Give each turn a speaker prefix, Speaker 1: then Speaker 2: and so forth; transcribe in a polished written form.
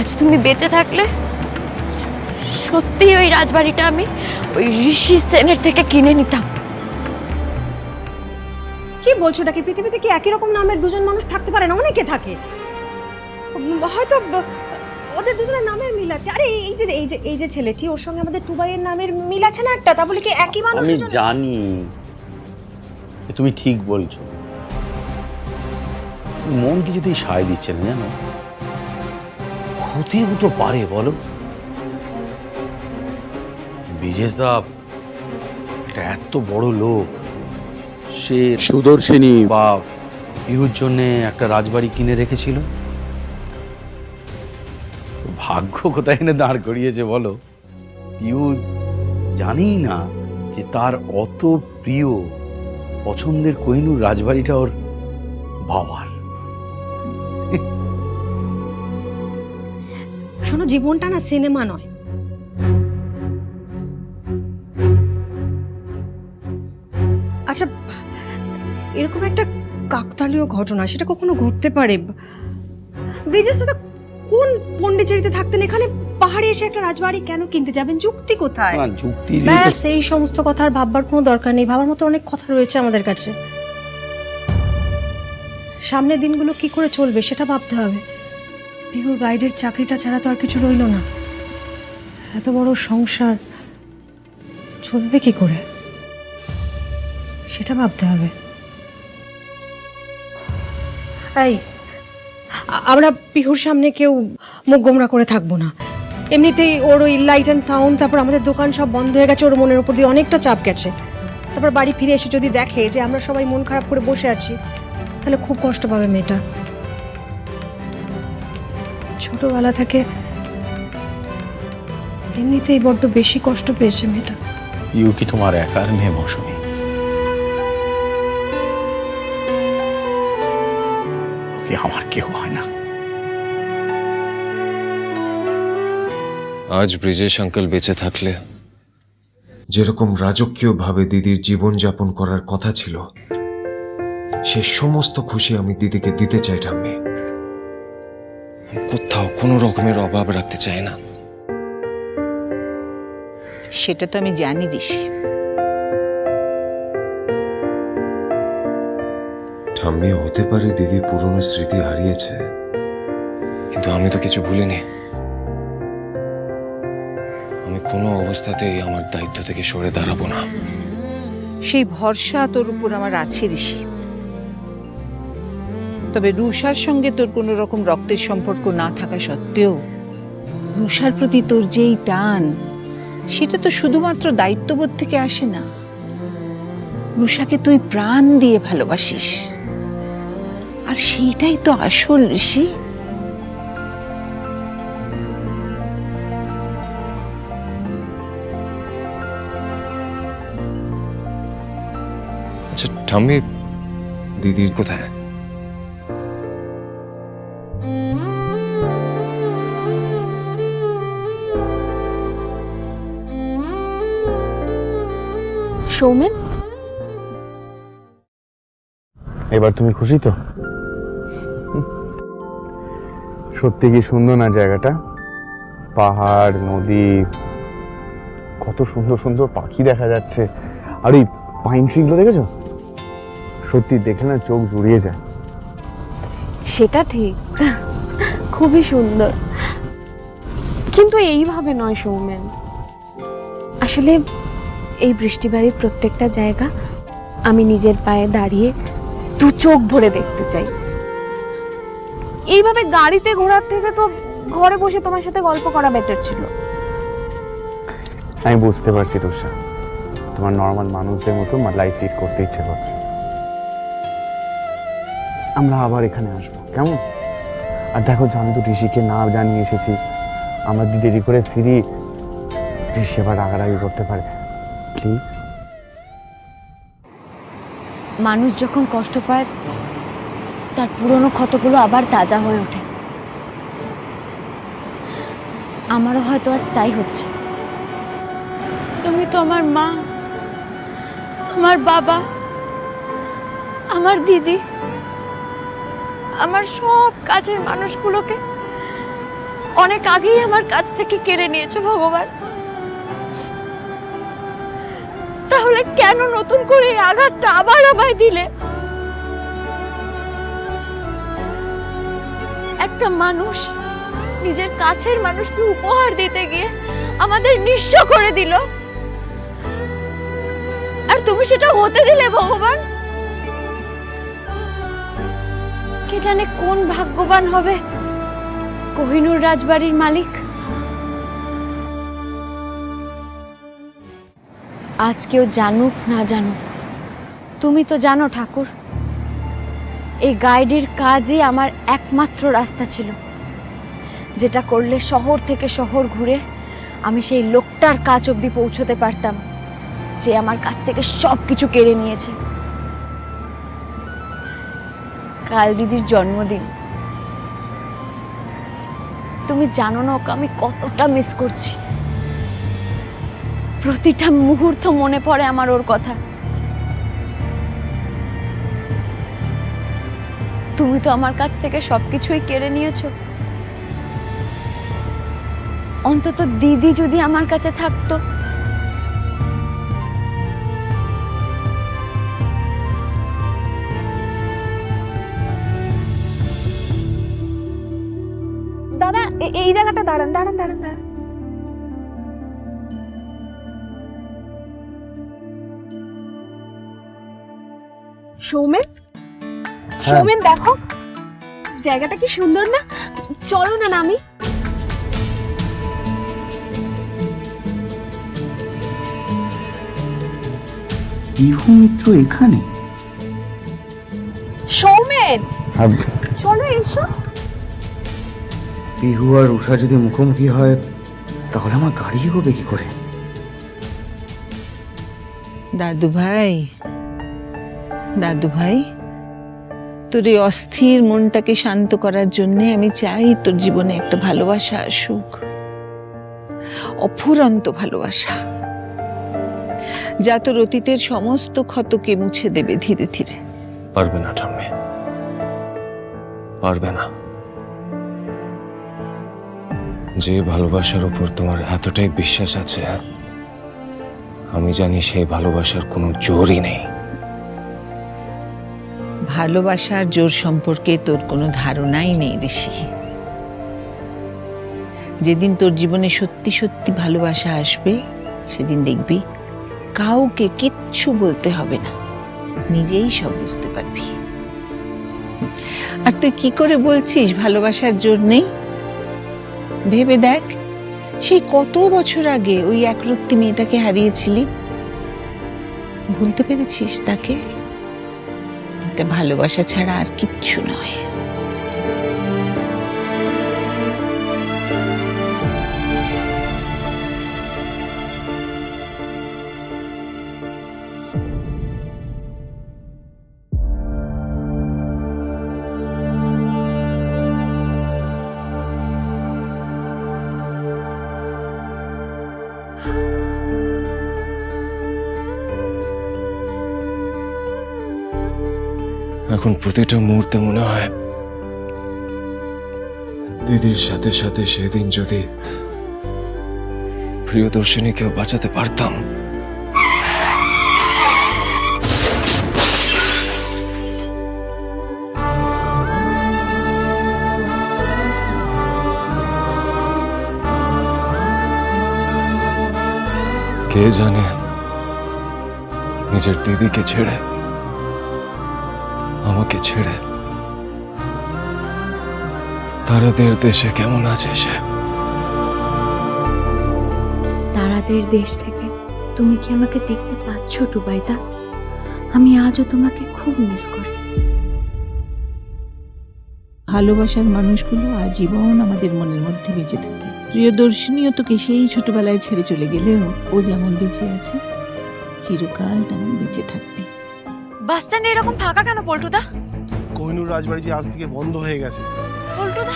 Speaker 1: আজ তুমি বেঁচে থাকলে সত্যি ওই রাজবাড়িটা আমি ওই ঋষি সেনের থেকে কিনে নিতাম।
Speaker 2: কি বলছো নাকি? পৃথিবীতে কি একই রকম নামের দুজন মানুষ থাকতে পারে না? অনেকে থাকে, হয়তো ওদের দুজনের নামের মিল আছে। আরে এই যে ছেলেটি, ওর সঙ্গে আমাদের টুবাইয়ের নামের মিল আছে না একটা? তা বলে কি একই মানুষ?
Speaker 3: আমি জানি তুমি ঠিক বলছো, মন কিছুতেই সায় দিচ্ছে না, জানো। হতেও তো পারে, বলো। ব্রিজেশ দা এটা এত বড় লোক, সে সুদর্শিনী বা পিহুর জন্য একটা রাজবাড়ি কিনে রেখেছিল। ভাগ্য কোথায় এনে দাঁড় করিয়েছে বলো। পিহু জানি না যে তার অত প্রিয় পছন্দের কোহিনূর রাজবাড়িটা ওর বাবার।
Speaker 2: শোনো, জীবনটা না সিনেমা নয়। আচ্ছা, এরকম একটা কাকতালীয় ঘটনা সেটা কখনো ঘটতে পারে? ব্রিজেশ দাদা কোন পন্ডিচেরিতে থাকতেন, এখানে পাহাড়ে এসে একটা রাজবাড়ি কেন কিনতে যাবেন? যুক্তি কোথায়?
Speaker 3: যুক্তি
Speaker 2: ব্যাস, এই সমস্ত কথা আর ভাববার কোনো দরকার নেই। ভাবার মতো অনেক কথা রয়েছে আমাদের কাছে। সামনের দিনগুলো কি করে চলবে সেটা ভাবতে হবে। পিহুর গাইডের চাকরিটা ছাড়া তো আর কিছু রইল না। এত বড় সংসার চলবে কি করে সেটা ভাবতে হবে। এই, আমরা পিহুর সামনে কেউ মুখ গোমরা করে থাকবো না। এমনিতেই ওর ওই লাইট অ্যান্ড সাউন্ড, তারপর আমাদের দোকান সব বন্ধ হয়ে গেছে, ওর মনের উপর দিয়ে অনেকটা চাপ গেছে। তারপর বাড়ি ফিরে এসে যদি দেখে যে আমরা সবাই মন খারাপ করে বসে আছি, তাহলে খুব কষ্ট পাবে মেয়েটা। ছোটবেলা থেকে এমনিতেই বড্ড বেশি কষ্ট পেয়েছে মেয়েটা।
Speaker 3: পিহু কি তোমার একার মেয়ে মৌসুমী? ওকে আমার কেউ হয় না।
Speaker 4: আজ ব্রিজেশ আঙ্কেল বেঁচে থাকলে
Speaker 5: যেরকম রাজকীয়ভাবে দিদির জীবনযাপন করার কথা ছিল, সে সমস্ত খুশি আমি দিদিকে দিতে চাই ঠাম্মি।
Speaker 4: কোথাও কোনো রকমের অভাব রাখতে চাই না।
Speaker 6: সেটা তো আমি জানি ঋষি।
Speaker 5: ঠাম্মি, হতে পারে দিদি পুরনো স্মৃতি হারিয়েছে,
Speaker 4: কিন্তু আমি তো কিছু ভুলিনি। আমি কোনো অবস্থাতেই আমার দায়িত্ব থেকে সরে দাঁড়াবো না।
Speaker 6: সেই ভরসা তোর উপর আমার আছে ঋষি। তবে রুষার সঙ্গে তোর কোনো রকম রক্তের সম্পর্ক না থাকা সত্ত্বেও রুষার প্রতি তোর যেই টান, সেটা তো শুধুমাত্র দায়িত্ববোধ থেকে আসে না। রুষাকে তুই প্রাণ দিয়ে ভালোবাসিস, আর সেইটাই তো আসল ঋষি।
Speaker 4: আচ্ছা ঠাম্মি,
Speaker 5: দিদির
Speaker 4: কোথায়?
Speaker 1: সৌমেন,
Speaker 7: এবার তুমি খুশি তো? সত্যি কি সুন্দর না জায়গাটা? পাহাড়, নদী, কত সুন্দর সুন্দর পাখি দেখা যাচ্ছে। আর এই পাইন ট্রিগুলো দেখেছো? সত্যি দেখলে না চোখ জুড়িয়ে যায়।
Speaker 1: সেটা ঠিক, খুবই সুন্দর, কিন্তু এইভাবে নয় সৌমেন। আসলে এই বৃষ্টিবাড়ির প্রত্যেকটা জায়গা আমি নিজের পায়ে দাঁড়িয়ে দু চোখ ভরে দেখতে চাই। এইভাবে গাড়িতে ঘোরার থেকে তো ঘরে বসে তোমার সাথে গল্প করা বেটার ছিল।
Speaker 7: আমি বুঝতে পারছি রুষা, তোমার নর্মাল মানুষদের মতো লাইফ লিড করতে ইচ্ছে করছে। আমরা আবার এখানে আসবো, কেমন? আর দেখো, আমি তো ঋষিকে না জানিয়ে এসেছি। আমরা যদি দেরি করে ফিরি, ঋষি আবার রাগারাগি করতে পারে। প্লিজ।
Speaker 1: মানুষ যখন কষ্ট পায়, তার পুরনো ক্ষতগুলো আবার তাজা হয়ে ওঠে। আমারও হয়তো আজ তাই হচ্ছে। তুমি তো আমার মা, আমার বাবা, আমার দিদি, আমার সব কাছের মানুষগুলোকে অনেক আগেই আমার কাছ থেকে কেড়ে নিয়েছো ভগবান। তাহলে কেন নতুন করে এই আঘাতটা আবার আমায় দিলে? একটা মানুষ নিজের কাছের মানুষকে উপহার দিতে গিয়ে আমাদের নিঃস্ব করে দিল, আর তুমি সেটা হতে দিলে ভগবান। কে জানে কোন ভাগ্যবান হবে কোহিনূর রাজবাড়ির মালিক। আজ কেউ জানুক না জানুক, তুমি তো জানো ঠাকুর, এই গাইডের কাজই আমার একমাত্র রাস্তা ছিল, যেটা করলে শহর থেকে শহর ঘুরে আমি সেই লোকটার কাছ অবধি পৌঁছতে পারতাম যে আমার কাছ থেকে সব কিছু কেড়ে নিয়েছে। কাল দিদির জন্মদিন, তুমি জানো না ওকে আমি কতটা মিস করছি। প্রতিটা মুহূর্ত মনে পড়ে আমার ওর কথা। তুমি তো আমার কাছ থেকে সবকিছুই কেড়ে নিয়েছো। অন্তত দিদি যদি আমার কাছে থাকতো।
Speaker 8: দাদা এই জায়গাটা দাঁড়ান দাঁড়ান দাঁড়ান দাঁড়ান। সৌমেন, সৌমেন দেখো জায়গাটা কি সুন্দর না? চলো না নামি।
Speaker 3: পিহু মিত্র এখানে?
Speaker 8: সৌমেন চলো এসো।
Speaker 3: পিহু আর উষা যদি মুখোমুখি হয় তাহলে আমার গাড়ি হবে কি করে?
Speaker 6: দাদু ভাই, দাদু ভাই, তোর এই অস্থির মনটাকে শান্ত করার জন্য আমি চাই তোর জীবনে একটা ভালোবাসা আসুক, অফুরন্ত ভালোবাসা, যা তোর অতীতের সমস্ত ক্ষতকে মুছে দেবে ধীরে ধীরে।
Speaker 4: পারবে না ঠাম্মি, পারবে না। যে ভালোবাসার উপর তোমার এতটাই বিশ্বাস আছে, আমি জানি সেই ভালোবাসার কোনো জোরই নেই।
Speaker 6: ভালোবাসার জোর সম্পর্কে তোর কোনো ধারণাই নেই ঋষি। যেদিন তোর জীবনে সত্যি সত্যি ভালোবাসা আসবে, সেদিন দেখবি কাউকে কিচ্ছু বলতে হবে না, নিজেই সব বুঝতে পারবি। আর তুই কি করে বলছিস ভালোবাসার জোর নেই? ভেবে দেখ, সেই কত বছর আগে ওই একরত্তি মেয়েটাকে হারিয়েছিলি, ভুলতে পেরেছিস তাকে? এটা ভালোবাসা ছাড়া আর কিচ্ছু নয়।
Speaker 4: এখন প্রতিটা মুহূর্তে মনে হয়
Speaker 5: দিদির সাথে সাথে সেদিন যদি
Speaker 4: প্রিয়দর্শিনীকেও বাঁচাতে পারতাম। কে জানে নিজের দিদিকে ছেড়ে, আমাকে ছেড়ে তারাদের দেশে কেমন আছে সে।
Speaker 9: তারাদের দেশ থেকে তুমি কি আমাকে দেখতে পাচ্ছ টুবাইদা? আমি আজও তোমাকে খুব মিস করি।
Speaker 6: ভালোবাসার মানুষগুলো আজীবন আমাদের মনের মধ্যে বেঁচে থাকে। প্রিয়দর্শিনীও তোকে সেই ছোটবেলায় ছেড়ে চলে গেলেও ও যেমন বেঁচে আছে, চিরকাল তেমন বেঁচে থাকবে।
Speaker 1: বাস স্ট্যান্ডে এরকম ফাঁকা কেন পল্টুদা?
Speaker 10: কোহিনূর রাজবাড়ি যে আজ থেকে বন্ধ হয়ে গেছে।
Speaker 1: পল্টুদা